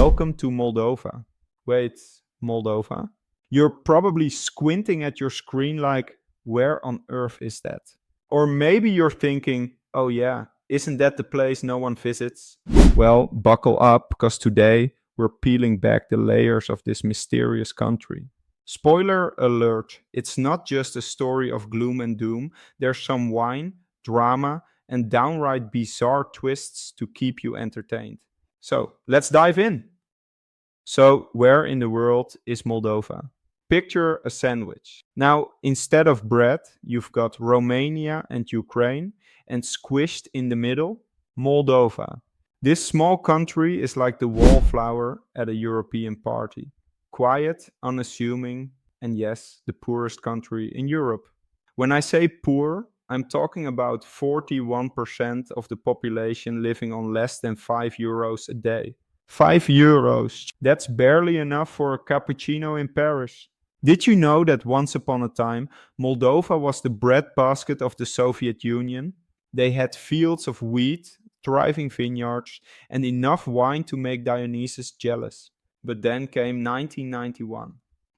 Welcome to Moldova. Wait, Moldova? You're probably squinting at your screen like, where on earth is that? Or maybe you're thinking, oh yeah, isn't that the place no one visits? Well, buckle up, because today we're peeling back the layers of this mysterious country. Spoiler alert, it's not just a story of gloom and doom, there's some wine, drama, and downright bizarre twists to keep you entertained. So let's dive in. So, where in the world is Moldova? Picture a sandwich. Now, instead of bread, you've got Romania and Ukraine, and squished in the middle, Moldova. This small country is like the wallflower at a European party. Quiet, unassuming, and yes, the poorest country in Europe. When I say poor, I'm talking about 41% of the population living on less than €5 a day. €5. That's barely enough for a cappuccino in Paris. Did you know that once upon a time, Moldova was the breadbasket of the Soviet Union? They had fields of wheat, thriving vineyards, and enough wine to make Dionysus jealous. But then came 1991.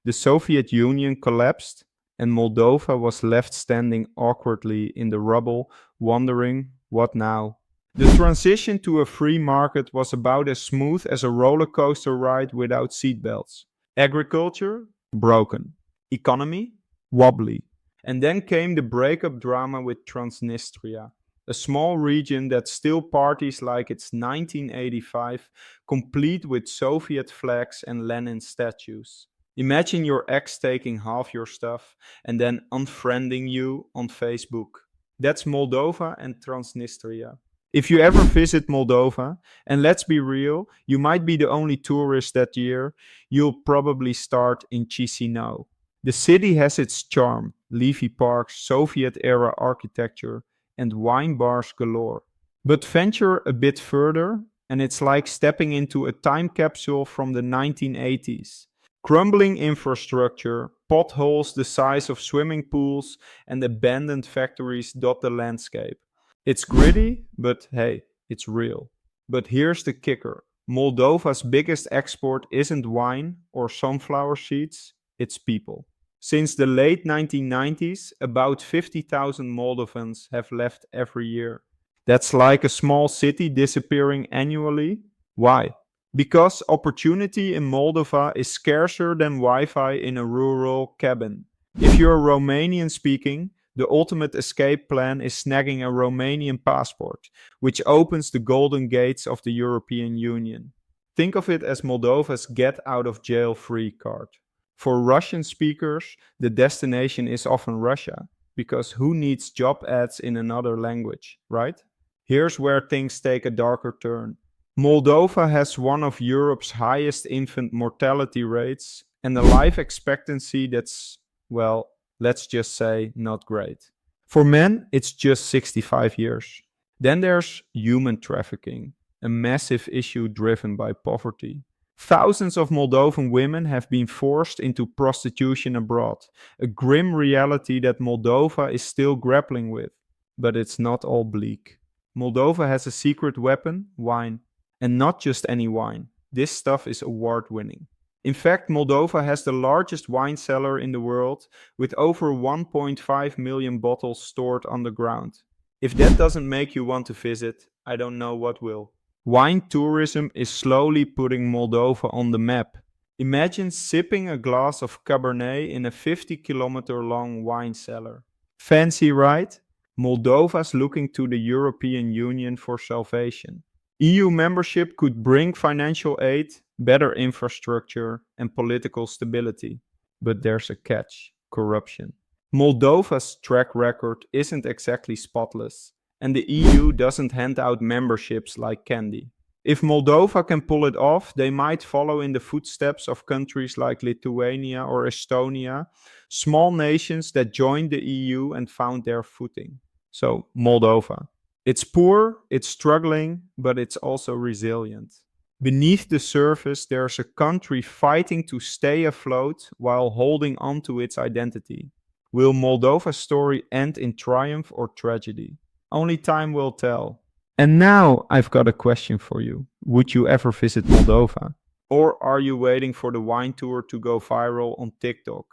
The Soviet Union collapsed, and Moldova was left standing awkwardly in the rubble, wondering, what now? The transition to a free market was about as smooth as a roller coaster ride without seatbelts. Agriculture? Broken. Economy? Wobbly. And then came the breakup drama with Transnistria, a small region that still parties like it's 1985, complete with Soviet flags and Lenin statues. Imagine your ex taking half your stuff and then unfriending you on Facebook. That's Moldova and Transnistria. If you ever visit Moldova, and let's be real, you might be the only tourist that year, you'll probably start in Chișinău. The city has its charm, leafy parks, Soviet-era architecture, and wine bars galore. But venture a bit further, and it's like stepping into a time capsule from the 1980s. Crumbling infrastructure, potholes the size of swimming pools, and abandoned factories dot the landscape. It's gritty, but hey, it's real. But here's the kicker. Moldova's biggest export isn't wine or sunflower seeds, it's people. Since the late 1990s, about 50,000 Moldovans have left every year. That's like a small city disappearing annually. Why? Because opportunity in Moldova is scarcer than Wi-Fi in a rural cabin. If you're Romanian speaking, the ultimate escape plan is snagging a Romanian passport, which opens the golden gates of the European Union. Think of it as Moldova's get out of jail free card. For Russian speakers, the destination is often Russia, because who needs job ads in another language, right? Here's where things take a darker turn. Moldova has one of Europe's highest infant mortality rates and a life expectancy that's, well, let's just say, not great. For men, it's just 65 years. Then there's human trafficking, a massive issue driven by poverty. Thousands of Moldovan women have been forced into prostitution abroad, a grim reality that Moldova is still grappling with. But it's not all bleak. Moldova has a secret weapon, wine. And not just any wine. This stuff is award-winning. In fact, Moldova has the largest wine cellar in the world, with over 1.5 million bottles stored underground. If that doesn't make you want to visit, I don't know what will. Wine tourism is slowly putting Moldova on the map. Imagine sipping a glass of Cabernet in a 50-kilometer long wine cellar. Fancy, right? Moldova's looking to the European Union for salvation. EU membership could bring financial aid, better infrastructure, and political stability. But there's a catch: corruption. Moldova's track record isn't exactly spotless, and the EU doesn't hand out memberships like candy. If Moldova can pull it off, they might follow in the footsteps of countries like Lithuania or Estonia, small nations that joined the EU and found their footing. So, Moldova. It's poor, it's struggling, but it's also resilient. Beneath the surface, there's a country fighting to stay afloat while holding on to its identity. Will Moldova's story end in triumph or tragedy? Only time will tell. And now I've got a question for you. Would you ever visit Moldova? Or are you waiting for the wine tour to go viral on TikTok?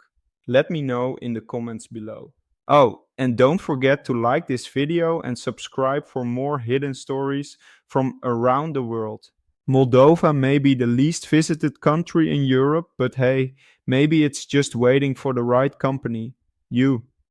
Let me know in the comments below. Oh, and don't forget to like this video and subscribe for more hidden stories from around the world. Moldova may be the least visited country in Europe, but hey, maybe it's just waiting for the right company. You.